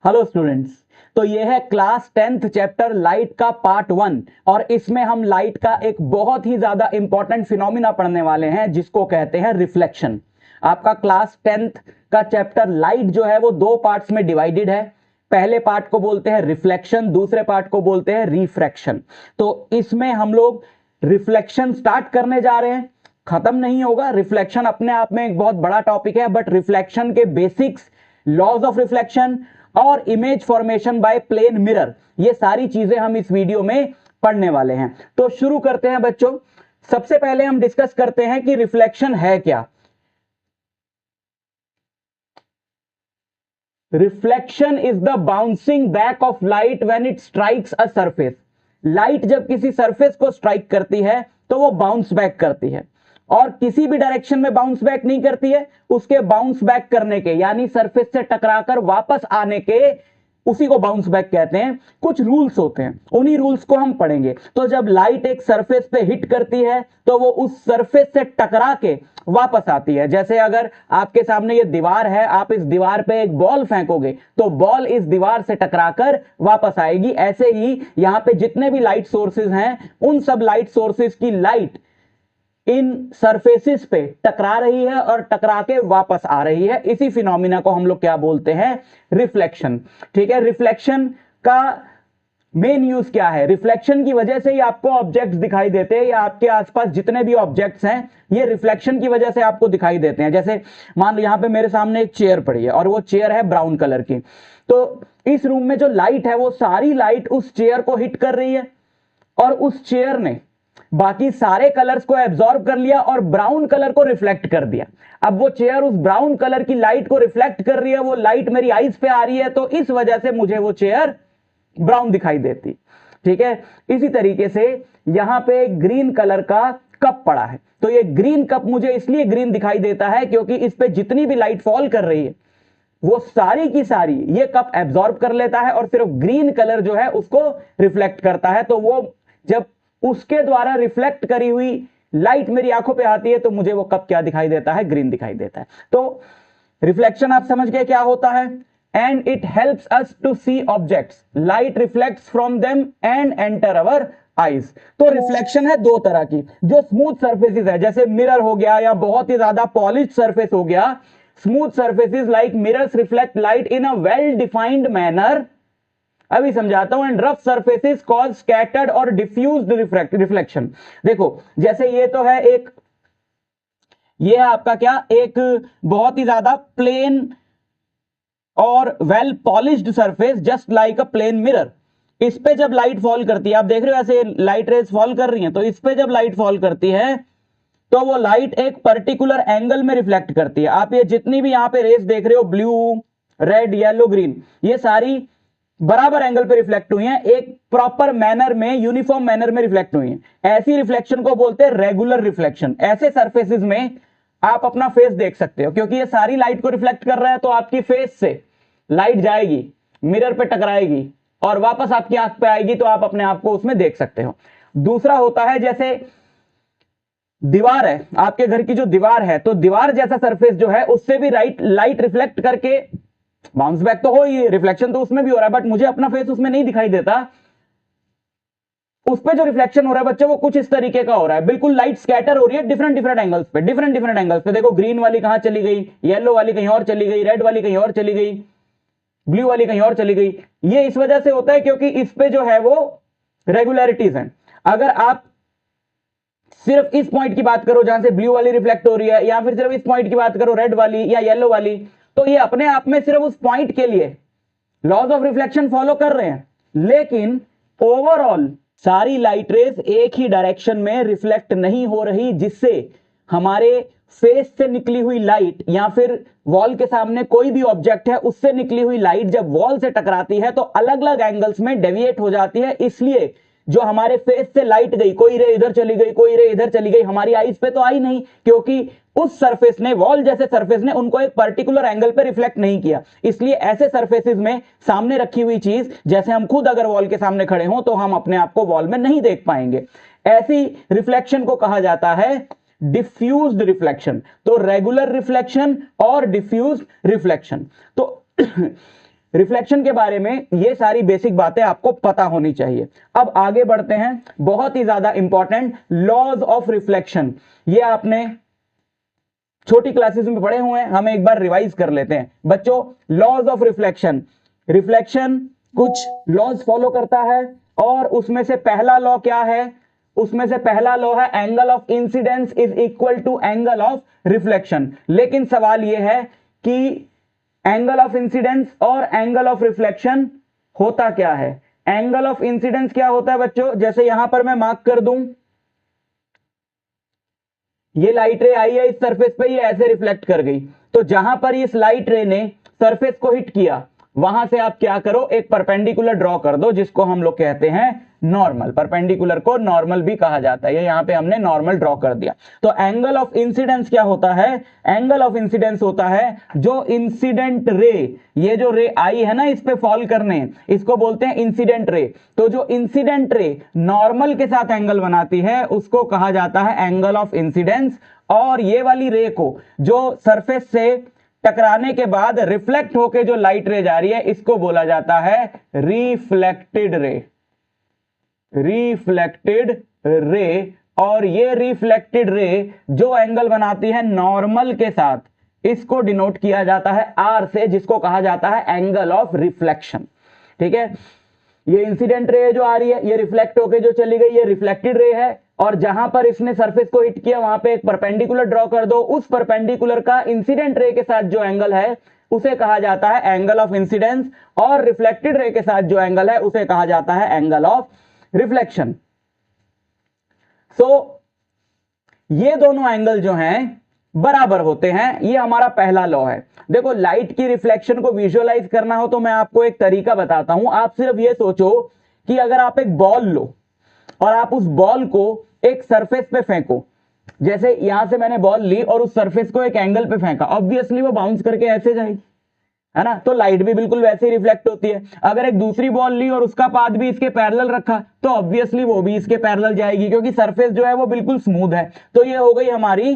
Hello students. तो ये है क्लास 10th चैप्टर लाइट का पार्ट 1 और इसमें हम लाइट का एक बहुत ही ज्यादा इंपॉर्टेंट फिनोमिना पढ़ने वाले हैं जिसको कहते हैं रिफ्लेक्शन। आपका क्लास 10th का चैप्टर लाइट जो है वो दो पार्ट्स में डिवाइडेड है। पहले पार्ट को बोलते हैं रिफ्लेक्शन, दूसरे पार्ट को बोलते हैं रिफ्रैक्शन। तो इसमें हम लोग रिफ्लेक्शन स्टार्ट करने जा रहे हैं, खत्म नहीं होगा। रिफ्लेक्शन अपने आप में एक बहुत बड़ा टॉपिक है, बट रिफ्लेक्शन के बेसिक्स, लॉज ऑफ रिफ्लेक्शन और image formation by plane mirror, ये सारी चीजें हम इस वीडियो में पढ़ने वाले हैं। तो शुरू करते हैं बच्चों। सबसे पहले हम डिस्कस करते हैं कि रिफ्लेक्शन है क्या। Reflection is the bouncing back of light when it strikes a surface. Light जब किसी सरफेस को स्ट्राइक करती है तो वो बाउंस बैक करती है, और किसी भी डायरेक्शन में बाउंस बैक नहीं करती है। उसके बाउंस बैक करने के यानी सरफेस से टकराकर वापस आने के, उसी को बाउंस बैक कहते हैं। कुछ रूल्स होते हैं, उन्हीं रूल्स को हम पढ़ेंगे। तो जब लाइट एक सरफेस पे हिट करती है तो वो उस सरफेस से टकरा के वापस आती है। जैसे अगर आपके सामने ये दीवार है, आप इस दीवार पे एक बॉल फेंकोगे तो बॉल इस दीवार से टकराकर वापस आएगी। ऐसे ही यहां पे जितने भी लाइट सोर्सेज हैं, उन सब लाइट सोर्सेज की लाइट इन सरफेसिस पे टकरा रही है और टकरा के वापस आ रही है। इसी फिनोमिना को हम लोग क्या बोलते हैं? रिफ्लेक्शन। ठीक है, रिफ्लेक्शन का मेन यूज क्या है? रिफ्लेक्शन की वजह से ही आपको ऑब्जेक्ट्स दिखाई देते हैं, या आपके आसपास जितने भी ऑब्जेक्ट्स हैं ये रिफ्लेक्शन की वजह से आपको दिखाई देते हैं। जैसे मान लो यहां पे मेरे सामने एक चेयर पड़ी है और वो चेयर है ब्राउन कलर की, तो इस रूम में जो लाइट है वो सारी लाइट उस चेयर को हिट कर रही है और उस चेयर ने बाकी सारे कलर्स को एब्जॉर्ब कर लिया और ब्राउन कलर को रिफ्लेक्ट कर दिया। अब वो चेयर उस ब्राउन कलर की लाइट को रिफ्लेक्ट कर रही है, वो लाइट मेरी आईज पे आ रही है, तो इस वजह से मुझे वो चेयर ब्राउन दिखाई देती। ठीक है, इसी तरीके से यहां पे ग्रीन कलर का कप पड़ा है, तो ये ग्रीन कप मुझे इसलिए ग्रीन दिखाई देता है क्योंकि इस पे जितनी भी लाइट फॉल कर रही है वो सारी की सारी ये कप एब्जॉर्ब कर लेता है और सिर्फ ग्रीन कलर जो है उसको रिफ्लेक्ट करता है। तो वो जब उसके द्वारा रिफ्लेक्ट करी हुई लाइट मेरी आंखों पे आती है तो मुझे वो कप क्या दिखाई देता है? ग्रीन दिखाई देता है। तो रिफ्लेक्शन आप समझ गए क्या होता है? And it helps us to see objects, light reflects from them and enter our eyes. तो रिफ्लेक्शन है दो तरह की। जो स्मूथ सरफेसेस है जैसे मिरर हो गया या बहुत ही ज्यादा पॉलिश्ड सरफेस हो गया, smooth surfaces like mirrors reflect light in a well defined manner. अभी समझाता हूं। And rough surfaces cause scattered और डिफ्यूज्ड रिफ्लेक्शन। देखो जैसे ये तो है एक, ये है आपका क्या, एक बहुत ही ज्यादा प्लेन और well polished surface just like a plane mirror. इस पे जब लाइट फॉल करती है, आप देख रहे हो ऐसे लाइट रेज फॉल कर रही हैं, तो इस पे जब लाइट फॉल करती है तो वो लाइट एक पर्टिकुलर एंगल में रिफ्लेक्ट करती है। आप ये जितनी भी यहां पे रेस देख रहे हो, ब्लू, रेड, येलो, ग्रीन, ये सारी बराबर एंगल पे रिफ्लेक्ट हुई हैं, एक प्रॉपर मैनर में, यूनिफॉर्म मैनर में रिफ्लेक्ट हुई हैं। ऐसी रिफ्लेक्शन को बोलते हैं रेगुलर रिफ्लेक्शन। ऐसे सरफेसेस में आप अपना फेस देख सकते हो, क्योंकि ये सारी लाइट को रिफ्लेक्ट कर रहा है, तो आपकी फेस से लाइट जाएगी, मिरर पे टकराएगी और वापस आपकी आंख पे आएगी, तो आप अपने आप को उसमें देख सकते हो। दूसरा होता है जैसे दीवार है, आपके घर की जो दीवार है, तो दीवार जैसा सरफेस जो है उससे भी लाइट रिफ्लेक्ट करके बाउंस बैक तो हो ही, रिफ्लेक्शन तो उसमें भी हो रहा है, बट मुझे अपना फेस उसमें नहीं दिखाई देता। उस पे जो रिफ्लेक्शन हो रहा है बच्चे वो कुछ इस तरीके का हो रहा है, बिल्कुल लाइट स्कैटर हो रही है डिफरेंट डिफरेंट एंगल्स पे, डिफरेंट डिफरेंट एंगल्स पे। देखो ग्रीन वाली कहां चली गई, येलो वाली कहीं और चली गई, रेड वाली कहीं और चली गई, ब्लू वाली कहीं और चली गई। ये इस वजह से होता है क्योंकि इस पे जो है वो रेगुलरिटीज हैं। अगर आप सिर्फ इस पॉइंट की बात करो जहां से ब्लू वाली रिफ्लेक्ट हो रही है, या फिर सिर्फ इस पॉइंट की बात करो रेड वाली या येलो वाली, तो ये अपने आप में सिर्फ उस पॉइंट के लिए लॉज ऑफ रिफ्लेक्शन फॉलो कर रहे हैं, लेकिन ओवरऑल सारी लाइट रेज एक ही डायरेक्शन में रिफ्लेक्ट नहीं हो रही, जिससे हमारे फेस से निकली हुई लाइट या फिर वॉल के सामने कोई भी ऑब्जेक्ट है उससे निकली हुई लाइट जब वॉल से टकराती है तो अलग अलग एंगल्स में डेविएट हो जाती है। इसलिए जो हमारे फेस से लाइट गई, कोई रे इधर चली गई, कोई रे इधर चली गई, हमारी आईज पे तो आई नहीं, क्योंकि उस सरफेस ने, वॉल जैसे सरफेस ने उनको एक पर्टिकुलर एंगल पे रिफ्लेक्ट नहीं किया। इसलिए ऐसे सरफेसेस में सामने रखी हुई चीज, जैसे हम खुद अगर वॉल के सामने खड़े हों तो हम अपने आप को वॉल में नहीं देख पाएंगे। ऐसी रिफ्लेक्शन को कहा जाता है डिफ्यूज्ड रिफ्लेक्शन। तो रेगुलर रिफ्लेक्शन और डिफ्यूज्ड रिफ्लेक्शन। तो रिफ्लेक्शन के बारे में ये सारी बेसिक बातें आपको पता होनी चाहिए। अब आगे बढ़ते हैं, बहुत ही ज्यादा इंपॉर्टेंट लॉज ऑफ रिफ्लेक्शन। ये आपने छोटी क्लासेस में पढ़े हुए हैं, हम एक बार रिवाइज कर लेते हैं बच्चों। लॉज ऑफ रिफ्लेक्शन, रिफ्लेक्शन कुछ लॉज फॉलो करता है और उसमें से पहला लॉ क्या है? उसमें से पहला लॉ है angle of incidence is equal to angle of reflection. लेकिन सवाल यह है कि एंगल ऑफ इंसिडेंस और एंगल ऑफ रिफ्लेक्शन होता क्या है? एंगल ऑफ इंसिडेंस क्या होता है बच्चों? जैसे यहां पर मैं मार्क कर दूं, ये लाइट रे आई है इस सरफेस पे, ये ऐसे रिफ्लेक्ट कर गई, तो जहां पर इस लाइट रे ने सरफेस को हिट किया वहां से आप क्या करो, एक परपेंडिकुलर ड्रॉ कर दो जिसको हम लोग कहते हैं नॉर्मल। परपेंडिकुलर को नॉर्मल भी कहा जाता है, यहां पे हमने नॉर्मल ड्रॉ कर दिया। तो एंगल ऑफ इंसिडेंस क्या होता है? एंगल ऑफ इंसिडेंस होता है जो इंसिडेंट रे, ये जो रे आई है ना इस पे फॉल करने, इसको बोलते हैं इंसिडेंट रे। तो जो इंसिडेंट रे नॉर्मल के साथ एंगल बनाती है उसको कहा जाता है एंगल ऑफ इंसिडेंस। और ये वाली रे को जो सरफेस से टकराने के बाद रिफ्लेक्ट होके जो लाइट रे जा रही है इसको बोला जाता है रिफ्लेक्टेड रे। रिफ्लेक्टेड रे, और ये रिफ्लेक्टेड रे जो एंगल बनाती है नॉर्मल के साथ, इसको डिनोट किया जाता है आर से, जिसको कहा जाता है एंगल ऑफ रिफ्लेक्शन। ठीक है, ये इंसिडेंट रे जो आ रही है ये रिफ्लेक्ट होके जो चली गई ये रिफ्लेक्टेड रे है, और जहां पर इसने सरफेस को हिट किया वहां पे एक परपेंडिकुलर ड्रॉ कर दो, उस परपेंडिकुलर का इंसिडेंट रे के साथ जो एंगल है उसे कहा जाता है एंगल ऑफ इंसिडेंस, और रिफ्लेक्टेड रे के साथ जो एंगल है उसे कहा जाता है एंगल ऑफ रिफ्लेक्शन। सो ये दोनों एंगल जो हैं बराबर होते हैं, ये हमारा पहला लॉ है। देखो लाइट की रिफ्लेक्शन को विजुअलाइज करना हो तो मैं आपको एक तरीका बताता हूं। आप सिर्फ ये सोचो कि अगर आप एक बॉल लो और आप उस बॉल को एक सरफेस पे फेंको, जैसे यहां से मैंने बॉल ली और उस सरफेस को एक एंगल पे फेंका, ऑब्वियसली वो बाउंस करके ऐसे जाएगी, है ना? तो लाइट भी बिल्कुल वैसे ही रिफ्लेक्ट होती है। अगर एक दूसरी बॉल ली और उसका पाथ भी इसके पैरेलल रखा तो ऑब्वियसली वो भी इसके पैरेलल जाएगी, क्योंकि सरफेस जो है वो बिल्कुल स्मूथ है। तो ये हो गई हमारी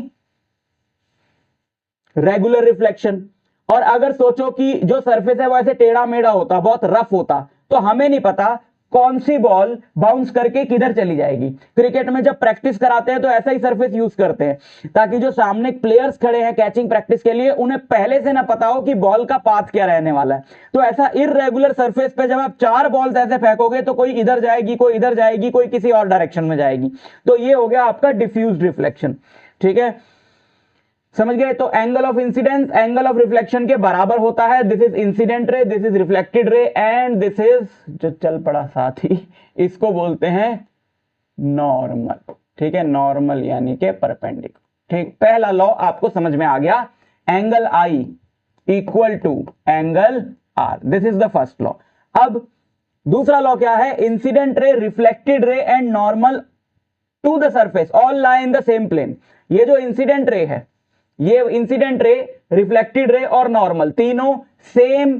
रेगुलर रिफ्लेक्शन। और अगर सोचो कि जो सरफेस है वो ऐसे टेढ़ा मेढ़ा होता, बहुत रफ होता, तो हमें नहीं पता कौन सी बॉल बाउंस करके किधर चली जाएगी। क्रिकेट में जब प्रैक्टिस कराते हैं तो ऐसा ही सरफेस यूज करते हैं ताकि जो सामने प्लेयर्स खड़े हैं कैचिंग प्रैक्टिस के लिए उन्हें पहले से ना पता हो कि बॉल का पाथ क्या रहने वाला है। तो ऐसा इररेगुलर सरफेस पे जब आप 4 बॉल्स ऐसे फेंकोगे तो कोई इधर जाएगी, कोई इधर जाएगी, कोई किसी और डायरेक्शन में जाएगी। तो ये हो गया आपका डिफ्यूज्ड रिफ्लेक्शन। ठीक है, समझ गए? तो angle of incidence angle of reflection के बराबर होता है। This is incident ray, this is reflected ray, and this is जो चल पड़ा साथ ही, इसको बोलते हैं नॉर्मल। ठीक है, नॉर्मल यानी के परपेंडिकुलर। ठीक, पहला लॉ आपको समझ में आ गया, angle I equal to angle R. This is the first law. अब दूसरा लॉ क्या है? Incident ray, reflected ray and normal to the surface all lie in the same plane. ये जो इंसिडेंट रे है, ये इंसिडेंट रे, रिफ्लेक्टेड रे और नॉर्मल तीनों सेम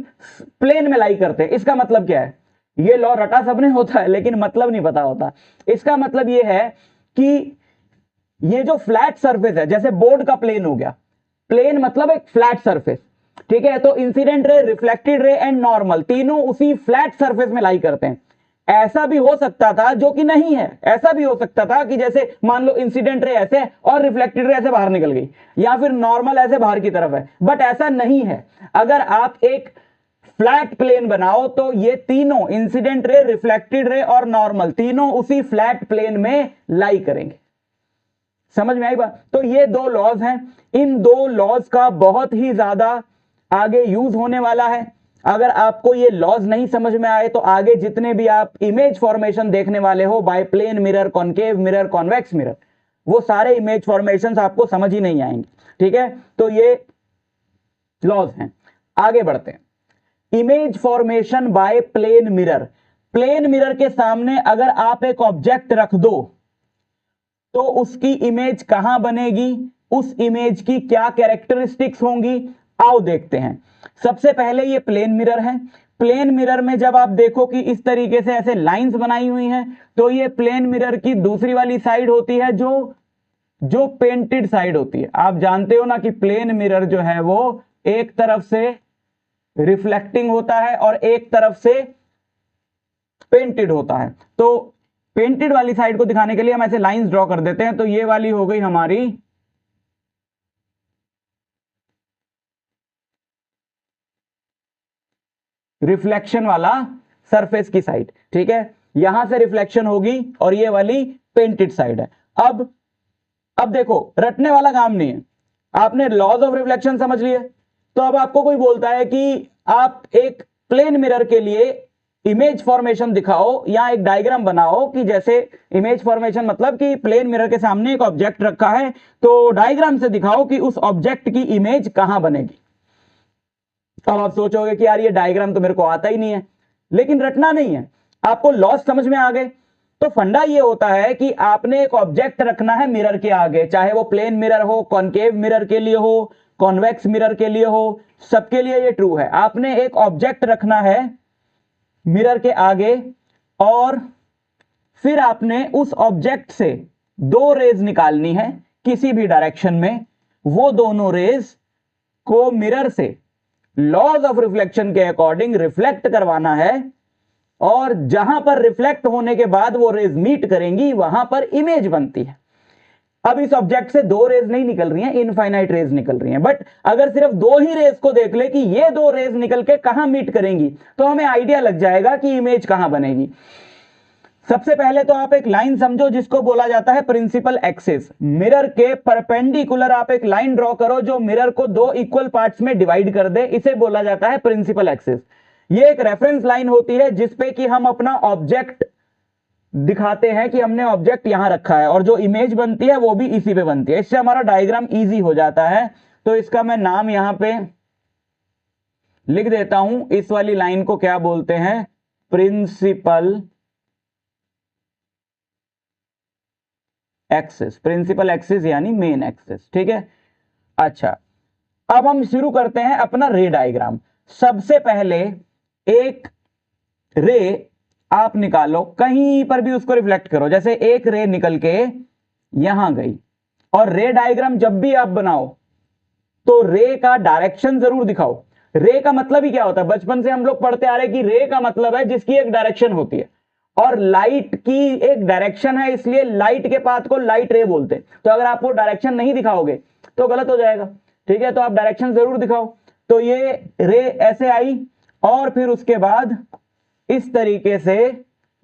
प्लेन में लाई करते हैं। इसका मतलब क्या है? ये लॉ रटा सबने होता है लेकिन मतलब नहीं पता होता। इसका मतलब ये है कि ये जो फ्लैट सरफेस है, जैसे बोर्ड का प्लेन हो गया, प्लेन मतलब एक फ्लैट सरफेस। ठीक है, तो incident ray, reflected ray and normal तीनों उसी फ्लैट सरफेस में लाई करते हैं। ऐसा भी हो सकता था जो कि नहीं है, ऐसा भी हो सकता था कि जैसे मान लो इंसिडेंट रे ऐसे और रिफ्लेक्टेड रे ऐसे बाहर निकल गई, या फिर नॉर्मल ऐसे बाहर की तरफ है, बट ऐसा नहीं है। अगर आप एक फ्लैट प्लेन बनाओ तो ये तीनों इंसिडेंट रे, रिफ्लेक्टेड रे और नॉर्मल तीनों उसी फ्लैट प्लेन में लाई करेंगे। समझ में आई बात? तो ये 2 लॉज हैं। इन 2 लॉज का बहुत ही ज्यादा आगे यूज होने वाला है। अगर आपको ये लॉज नहीं समझ में आए तो आगे जितने भी आप इमेज फॉर्मेशन देखने वाले हो, by plane mirror, concave mirror, convex mirror, वो सारे इमेज फॉर्मेशन आपको समझ ही नहीं आएंगे। ठीक है, तो ये लॉज हैं। आगे बढ़ते हैं। Image formation by plane mirror. Plane mirror के सामने अगर आप एक ऑब्जेक्ट रख दो तो उसकी इमेज कहां बनेगी, उस इमेज की क्या कैरेक्टरिस्टिक्स होंगी, आओ देखते हैं। सबसे पहले ये प्लेन मिरर है। प्लेन मिरर में जब आप देखो कि इस तरीके से ऐसे लाइंस बनाई हुई हैं, तो ये प्लेन मिरर की दूसरी वाली साइड होती है जो पेंटेड साइड होती है। आप जानते हो ना कि प्लेन मिरर जो है वो एक तरफ से रिफ्लेक्टिंग होता है और एक तरफ से पेंटेड होता है। तो पेंटेड वाली साइड को दिखाने के लिए हम ऐसे लाइंस ड्रॉ कर देते हैं। तो ये वाली हो गई हमारी रिफ्लेक्शन वाला सरफेस की साइड, ठीक है, यहां से रिफ्लेक्शन होगी और ये वाली पेंटेड साइड है। अब देखो रटने वाला काम नहीं है, आपने लॉज ऑफ रिफ्लेक्शन समझ लिए। तो अब आपको कोई बोलता है कि आप एक प्लेन मिरर के लिए इमेज फॉर्मेशन दिखाओ या एक डायग्राम बनाओ कि जैसे इमेज फॉर्मेशन मतलब कि प्लेन मिरर के सामने एक ऑब्जेक्ट रखा है, तो डायग्राम से दिखाओ कि उस ऑब्जेक्ट की इमेज कहां बनेगी। अब आप सोचोगे कि यार ये डायग्राम तो मेरे को आता ही नहीं है, लेकिन रटना नहीं है, आपको लॉस समझ में आ गए। तो फंडा ये होता है कि आपने एक ऑब्जेक्ट रखना है मिरर के आगे, चाहे वो प्लेन मिरर हो, कॉनकेव मिरर के लिए हो, कॉन्वेक्स मिरर के लिए हो, सबके लिए ये ट्रू है। आपने एक ऑब्जेक्ट रखना है मिरर के आगे और फिर आपने उस ऑब्जेक्ट से दो रेज निकालनी है किसी भी डायरेक्शन में। वो दोनों रेज को मिरर से लॉज ऑफ रिफ्लेक्शन के अकॉर्डिंग रिफ्लेक्ट करवाना है और जहां पर रिफ्लेक्ट होने के बाद वो रेज मीट करेंगी वहां पर इमेज बनती है। अब इस ऑब्जेक्ट से दो रेज नहीं निकल रही हैं, इनफाइनाइट रेज निकल रही हैं, बट अगर सिर्फ दो ही रेज को देख ले कि ये दो रेज निकल के कहां मीट करेंगी तो हमें आइडिया लग जाएगा कि इमेज कहां बनेगी। सबसे पहले तो आप एक लाइन समझो जिसको बोला जाता है प्रिंसिपल एक्सिस। मिरर के परपेंडिकुलर आप एक लाइन ड्रॉ करो जो मिरर को दो इक्वल पार्ट्स में डिवाइड कर दे, इसे बोला जाता है प्रिंसिपल एक्सिस। ये एक रेफरेंस लाइन होती है जिसपे कि हम अपना ऑब्जेक्ट दिखाते हैं कि हमने ऑब्जेक्ट यहां रखा है और जो इमेज बनती है वो भी इसी पे बनती है। इससे हमारा डायग्राम इजी हो जाता है। तो इसका मैं नाम यहां पे लिख देता हूं, इस वाली लाइन को क्या बोलते हैं, प्रिंसिपल एक्सिस। प्रिंसिपल एक्सिस यानी मेन एक्सिस, ठीक है। अच्छा, अब हम शुरू करते हैं अपना रे डायग्राम। सबसे पहले एक रे आप निकालो, कहीं पर भी उसको रिफ्लेक्ट करो, जैसे एक रे निकल के यहां गई। और रे डायग्राम जब भी आप बनाओ तो रे का डायरेक्शन जरूर दिखाओ। रे का मतलब ही क्या होता है, बचपन से हम लोग पढ़ते आ रहे हैं कि रे का मतलब है जिसकी एक डायरेक्शन होती है और लाइट की एक डायरेक्शन है, इसलिए लाइट के पाथ को लाइट रे बोलते हैं। तो अगर आप वो डायरेक्शन नहीं दिखाओगे तो गलत हो जाएगा, ठीक है। तो आप डायरेक्शन जरूर दिखाओ। तो ये रे ऐसे आई और फिर उसके बाद इस तरीके से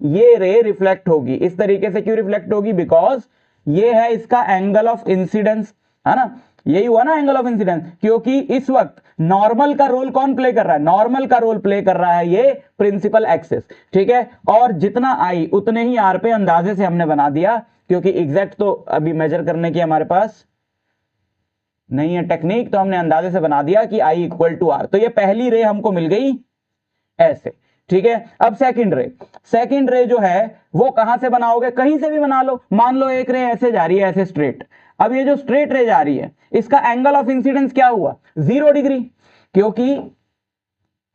ये रे रिफ्लेक्ट होगी। इस तरीके से क्यों रिफ्लेक्ट होगी, बिकॉज ये है इसका एंगल ऑफ इंसिडेंस, है ना, यही हुआ ना एंगल ऑफ इंसिडेंस। क्योंकि इस वक्त नॉर्मल का रोल कौन प्ले कर रहा है, नॉर्मल का रोल प्ले कर रहा है ये प्रिंसिपल एक्सिस, ठीक है। और जितना आई उतने ही आर पे अंदाजे से हमने बना दिया, क्योंकि एग्जैक्ट तो अभी मेजर करने की हमारे पास नहीं है टेक्निक, तो हमने अंदाजे से बना दिया कि आई इक्वल टू आर। तो ये पहली रे हमको मिल गई ऐसे, ठीक है। अब सेकंड रे जो है वो कहां से बनाओगे, कहीं से भी बना लो। मान लो एक रे ऐसे जा रही है, ऐसे स्ट्रेट। अब ये जो स्ट्रेट रे जा रही है इसका एंगल ऑफ इंसिडेंस क्या हुआ, 0 डिग्री। क्योंकि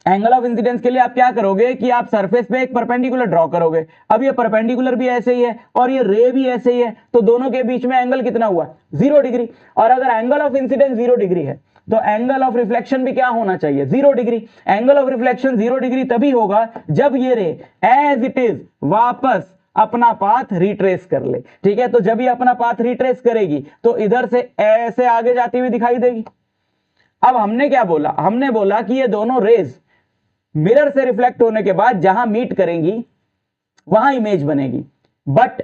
एंगल ऑफ इंसिडेंस के लिए आप क्या करोगे कि आप सरफेस पे एक परपेंडिकुलर ड्रॉ करोगे। अब ये परपेंडिकुलर भी ऐसे ही है और ये रे भी ऐसे ही है, तो दोनों के बीच में एंगल कितना हुआ, 0 डिग्री। और अगर एंगल ऑफ इंसिडेंस 0 डिग्री है तो एंगल ऑफ रिफ्लेक्शन भी क्या होना चाहिए, 0 degree. Angle of reflection 0 degree तभी होगा जब ये रे एज इट इज वापस अपना पाथ रिट्रेस कर ले, ठीक है। तो जब ये अपना पाथ रिट्रेस करेगी तो इधर से ऐसे आगे जाती हुई दिखाई देगी। अब हमने क्या बोला, हमने बोला कि ये दोनों रेज मिरर से रिफ्लेक्ट होने के बाद जहां मीट करेंगी वहां इमेज बनेगी। बट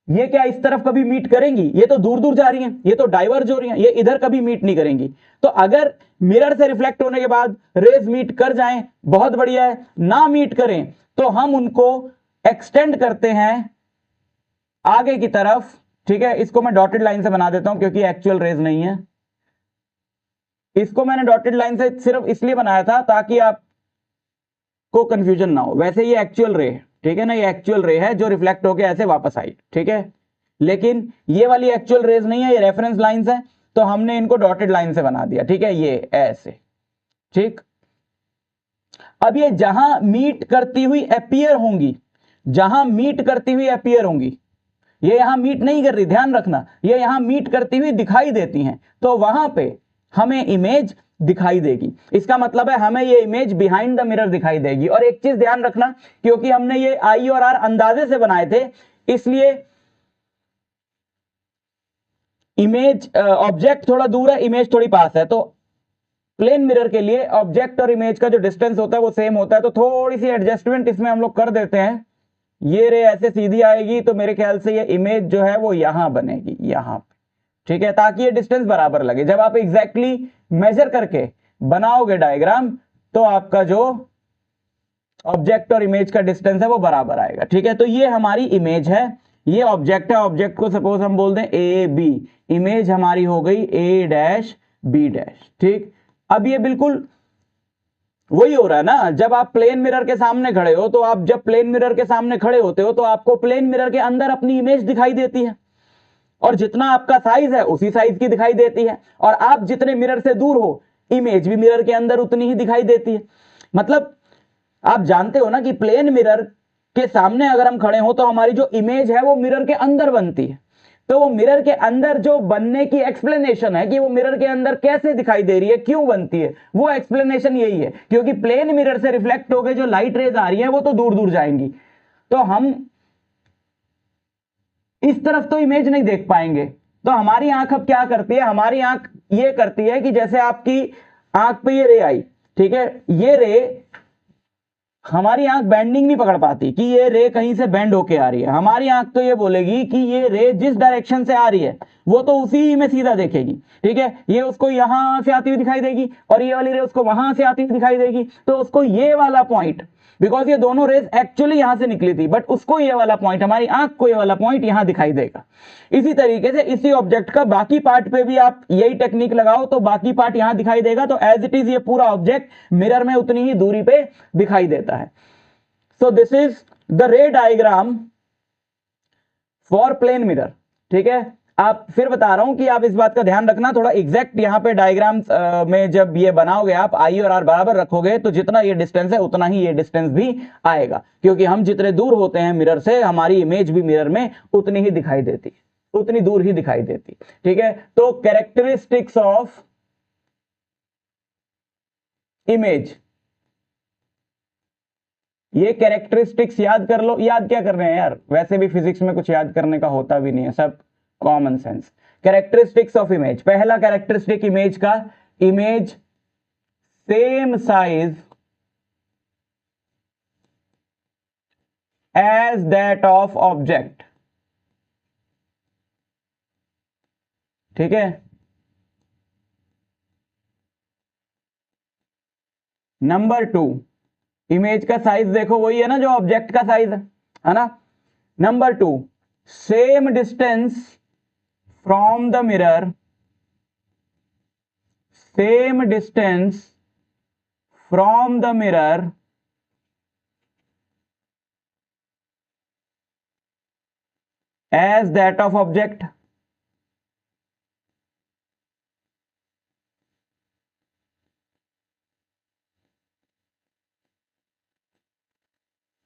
ये क्या इस तरफ कभी मीट करेंगी, ये तो दूर दूर जा रही हैं, ये तो डाइवर्ज हो रही हैं, ये इधर कभी मीट नहीं करेंगी। तो अगर मिरर से रिफ्लेक्ट होने के बाद रेज मीट कर जाएं बहुत बढ़िया है, ना मीट करें तो हम उनको एक्सटेंड करते हैं आगे की तरफ, ठीक है। इसको मैं डॉटेड लाइन से बना देता हूं क्योंकि एक्चुअल रेज नहीं है। इसको मैंने डॉटेड लाइन से सिर्फ इसलिए बनाया था ताकि आपको कंफ्यूजन ना हो। वैसे ये एक्चुअल रे है, ठीक है ना, ये एक्चुअल रे है जो रिफ्लेक्ट होके ऐसे वापस आई, ठीक है। लेकिन ये वाली एक्चुअल रेज नहीं है, ये रेफरेंस लाइंस है, तो हमने इनको डॉटेड लाइन से बना दिया, ठीक है, ये ऐसे, ठीक। अब ये जहां मीट करती हुई अपीयर होंगी, जहां मीट करती हुई अपीयर होंगी, ये यहां मीट नहीं कर रही, ध्यान रखना, ये यहां मीट करती हुई दिखाई देती हैं, तो वहां पे हमें इमेज दिखाई देगी। इसका मतलब है हमें ये इमेज बिहाइंड द मिरर दिखाई देगी। और एक चीज ध्यान रखना, क्योंकि हमने ये आई और आर अंदाजे से बनाए थे, इसलिए इमेज ऑब्जेक्ट थोड़ा दूर है, इमेज थोड़ी पास है, तो प्लेन मिरर के लिए ऑब्जेक्ट और इमेज का जो डिस्टेंस होता है वो सेम होता है। तो थोड़ी सी एडजस्टमेंट इसमें हम लोग कर देते हैं। ये रे ऐसे सीधी आएगी तो मेरे ख्याल से ये इमेज जो है वो यहां बनेगी, यहां पे, ठीक है, ताकि ये डिस्टेंस बराबर लगे। जब आप एग्जैक्टली मेजर करके बनाओगे डायग्राम तो आपका जो ऑब्जेक्ट और इमेज का डिस्टेंस है वो बराबर आएगा, ठीक है। तो ये हमारी इमेज है, ये ऑब्जेक्ट है। ऑब्जेक्ट को सपोज हम बोल दें ए बी, इमेज हमारी हो गई ए डैश बी डैश, ठीक। अब ये बिल्कुल वही हो रहा है ना, जब आप प्लेन मिरर के सामने खड़े हो, तो आप जब प्लेन मिरर के सामने खड़े होते हो तो आपको प्लेन मिरर के अंदर अपनी इमेज दिखाई देती है, और जितना आपका साइज है उसी साइज की दिखाई देती है, और आप जितने मिरर से दूर हो इमेज भी मिरर के अंदर उतनी ही दिखाई देती है। मतलब आप जानते हो ना कि प्लेन मिरर के सामने अगर हम खड़े हो तो हमारी जो इमेज है वो मिरर के अंदर बनती है। तो वो मिरर के अंदर जो बनने की एक्सप्लेनेशन है कि वो मिरर के अंदर कैसे दिखाई दे रही है, क्यों बनती है, वो एक्सप्लेनेशन यही है, क्योंकि प्लेन मिरर से रिफ्लेक्ट होकर जो लाइट रेज आ रही है वो तो दूर दूर जाएंगी, तो हम इस तरफ तो इमेज नहीं देख पाएंगे। तो हमारी आंख अब क्या करती है, हमारी आंख ये करती है कि जैसे आपकी आंख पे ये रे आई, ठीक है, ये रे हमारी आंख बेंडिंग नहीं पकड़ पाती कि ये रे कहीं से बेंड होके आ रही है। हमारी आंख तो ये बोलेगी कि ये रे जिस डायरेक्शन से आ रही है वो तो उसी में सीधा देखेगी, ठीक है। ये उसको यहां से आती हुई दिखाई देगी और ये वाली रे उसको वहां से आती हुई दिखाई देगी, तो उसको ये वाला पॉइंट, बिकॉज ये दोनों रेज एक्चुअली यहां से निकली थी, बट उसको ये वाला पॉइंट, हमारी आंख को ये वाला पॉइंट यहां दिखाई देगा। इसी तरीके से इसी ऑब्जेक्ट का बाकी पार्ट पे भी आप यही टेक्निक लगाओ तो बाकी पार्ट यहां दिखाई देगा। तो एज इट इज ये पूरा ऑब्जेक्ट मिरर में उतनी ही दूरी पे दिखाई देता है। So this is the ray diagram for plane mirror, ठीक है। आप फिर बता रहा हूं कि आप इस बात का ध्यान रखना, थोड़ा एग्जैक्ट यहां पे डायग्राम में जब ये बनाओगे आप आई और आर बराबर रखोगे तो जितना ये डिस्टेंस है उतना ही ये डिस्टेंस भी आएगा, क्योंकि हम जितने दूर होते हैं मिरर से हमारी इमेज भी मिरर में उतनी ही दिखाई देती है, उतनी दूर ही दिखाई देती, ठीक है। तो कैरेक्टरिस्टिक्स ऑफ इमेज, ये कैरेक्टरिस्टिक्स याद कर लो। याद क्या कर रहे हैं यार, वैसे भी फिजिक्स में कुछ याद करने का होता भी नहीं है, सब common sense. Characteristics of image, पहला कैरेक्टरिस्टिक इमेज का, image same size as that of object, ठीक है। नंबर 2, इमेज का साइज देखो वही है ना जो ऑब्जेक्ट का साइज है ना। Number 2, same distance from the mirror, same distance from the mirror as that of object.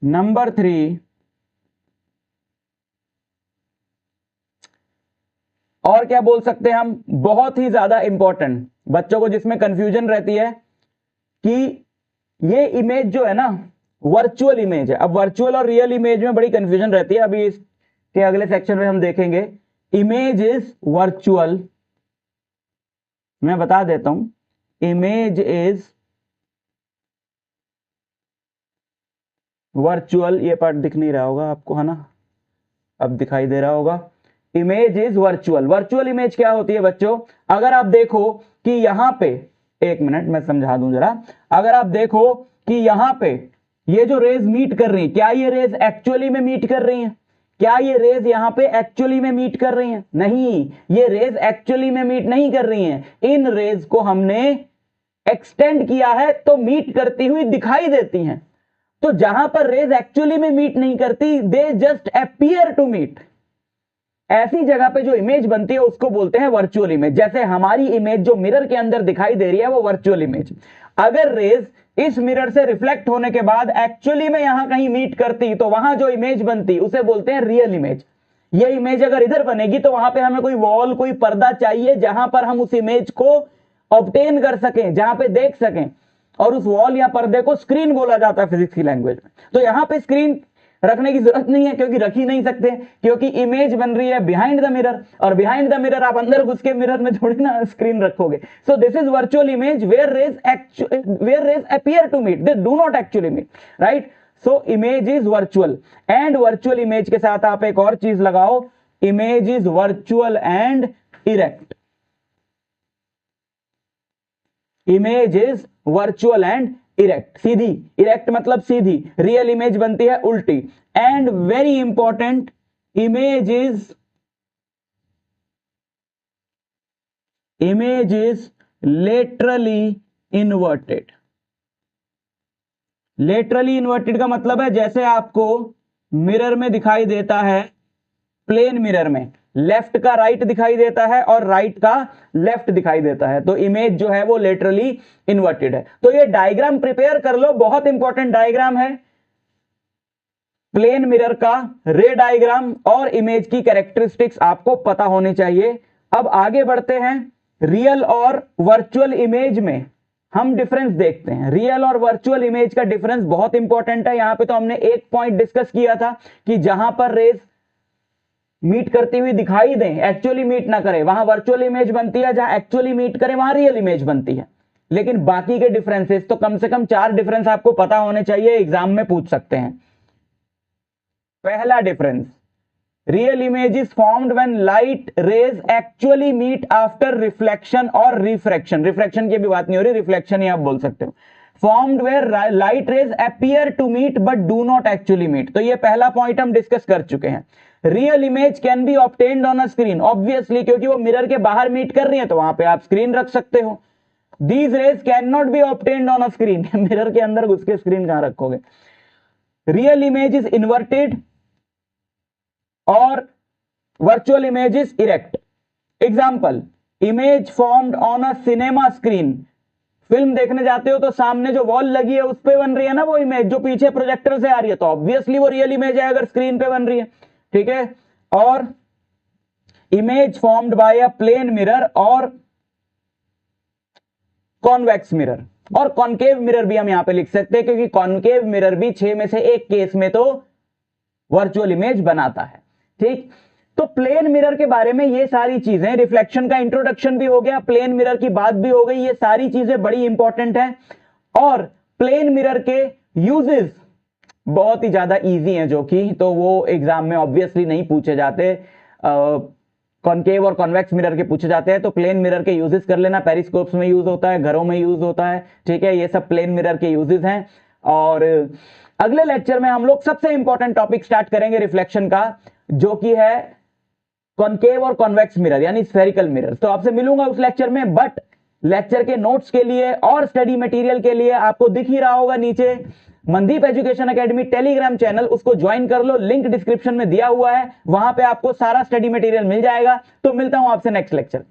Number 3, और क्या बोल सकते हैं हम, बहुत ही ज्यादा इंपॉर्टेंट बच्चों को जिसमें कंफ्यूजन रहती है कि ये इमेज जो है ना वर्चुअल इमेज है। अब वर्चुअल और रियल इमेज में बड़ी कंफ्यूजन रहती है, अभी इसके अगले सेक्शन में हम देखेंगे। इमेज इज वर्चुअल, मैं बता देता हूं, इमेज इज वर्चुअल, ये पार्ट दिख नहीं रहा होगा आपको है ना, अब दिखाई दे रहा होगा। Image is virtual. Virtual image क्या होती है बच्चों, अगर आप देखो कि यहां पे, एक मिनट मैं समझा दूं जरा, अगर आप देखो कि यहां पे ये जो रेज मीट कर रही है, क्या ये रेज एक्चुअली में मीट कर रही हैं? क्या ये रेज यहां पे एक्चुअली में मीट कर रही हैं? नहीं, ये रेज एक्चुअली में मीट नहीं कर रही हैं। इन रेज को हमने एक्सटेंड किया है तो मीट करती हुई दिखाई देती हैं। तो जहां पर रेज एक्चुअली में मीट नहीं करती, they just appear to meet, ऐसी जगह पे जो इमेज बनती है उसको बोलते हैं वर्चुअल इमेज। जैसे हमारी इमेज जो मिरर के अंदर दिखाई दे रही है वो वर्चुअल इमेज। अगर रेज इस मिरर से रिफ्लेक्ट होने के बाद एक्चुअली में यहां कहीं मीट करती तो वहां जो इमेज बनती उसे बोलते हैं रियल इमेज। ये इमेज अगर इधर बनेगी तो वहां पे हमें कोई वॉल, कोई पर्दा चाहिए जहां पर हम उस इमेज को ऑब्टेन कर सकें, जहां पे देख सकें, और उस वॉल या पर्दे को स्क्रीन बोला जाता है फिजिक्स की लैंग्वेज में। तो यहां पे स्क्रीन रखने की जरूरत नहीं है, क्योंकि रख ही नहीं सकते, क्योंकि इमेज बन रही है बिहाइंड द मिरर, और बिहाइंड द मिरर आप अंदर घुस के मिरर में थोड़ी ना स्क्रीन रखोगे। So this is virtual image where rays appear to meet, they do not actually meet, right. So image is virtual, and virtual image के साथ आप एक और चीज लगाओ, image is virtual and erect. Image is virtual and erect, सीधी, erect मतलब सीधी, रियल इमेज बनती है उल्टी। And very important, image is laterally inverted. Laterally inverted का मतलब है जैसे आपको मिरर में दिखाई देता है, प्लेन मिरर में लेफ्ट का राइट दिखाई देता है और राइट का लेफ्ट दिखाई देता है, तो इमेज जो है वो लेटरली इन्वर्टेड है। तो ये डायग्राम प्रिपेयर कर लो, बहुत इंपॉर्टेंट डायग्राम है, प्लेन मिरर का रे डायग्राम और इमेज की कैरेक्टरिस्टिक्स आपको पता होनी चाहिए। अब आगे बढ़ते हैं, रियल और वर्चुअल इमेज में हम डिफरेंस देखते हैं। रियल और वर्चुअल इमेज का डिफरेंस बहुत इंपॉर्टेंट है। यहां पे तो हमने एक पॉइंट डिस्कस किया था कि जहां पर रेस मीट करती हुई दिखाई दें, एक्चुअली मीट ना करे, वहां वर्चुअल इमेज बनती है, जहां एक्चुअली मीट करे वहां रियल इमेज बनती है। लेकिन बाकी के डिफरेंसेस तो कम से कम 4 डिफरेंस आपको पता होने चाहिए, एग्जाम में पूछ सकते हैं। पहला difference, real image is formed when light rays actually meet after reflection और रिफ्रैक्शन। रिफ्रैक्शन की भी बात नहीं हो रही, रिफ्लेक्शन ही आप बोल सकते हो। Formed where light rays appear to meet but do not actually meet. तो ये पहला पॉइंट हम डिस्कस कर चुके हैं। Real image can be obtained on a screen, obviously क्योंकि वो मिरर के बाहर मीट कर रही है तो वहां पे आप स्क्रीन रख सकते हो। These raise can not be obtained on a screen, mirror के अंदर घुस के स्क्रीन कहां रखोगे। रियल इमेज इज इन्वर्टेड और virtual image is erect. Example, image formed on a cinema screen. Film देखने जाते हो तो सामने जो वॉल लगी है उस पे बन रही है ना वो इमेज, जो पीछे प्रोजेक्टर से आ रही है, तो ऑब्वियसली वो रियल इमेज है अगर स्क्रीन पे बन रही है, ठीक है। और image formed by a plane mirror और कॉन्वेक्स मिरर, और कॉनकेव मिरर भी हम यहां पे लिख सकते हैं, क्योंकि कॉनकेव मिरर भी 6 में से एक केस में तो वर्चुअल इमेज बनाता है, ठीक। तो प्लेन मिरर के बारे में ये सारी चीजें, रिफ्लेक्शन का इंट्रोडक्शन भी हो गया, प्लेन मिरर की बात भी हो गई, ये सारी चीजें बड़ी इंपॉर्टेंट है। और प्लेन मिरर के यूजेस बहुत ही ज्यादा इजी हैं, जो कि तो वो एग्जाम में ऑब्वियसली नहीं पूछे जाते, कॉनकेव और कॉन्वेक्स मिरर के पूछे जाते हैं। तो प्लेन मिरर के यूजेस कर लेना, पेरिस्कोप्स में यूज होता है, घरों में यूज होता है, ठीक है। ये सब प्लेन मिरर के यूजेस हैं। और अगले लेक्चर में हम लोग सबसे इंपॉर्टेंट टॉपिक स्टार्ट करेंगे रिफ्लेक्शन का, जो कि है कॉनकेव और कॉन्वेक्स मिरर यानी स्फेरिकल मिरर। तो आपसे मिलूंगा उस लेक्चर में। बट लेक्चर के नोट्स के लिए और स्टडी मटेरियल के लिए आपको दिख ही रहा होगा नीचे Mandeep education academy Telegram channel, उसको ज्वाइन कर लो, लिंक डिस्क्रिप्शन में दिया हुआ है, वहां पे आपको सारा स्टडी मटेरियल मिल जाएगा। तो मिलता हूं आपसे नेक्स्ट लेक्चर।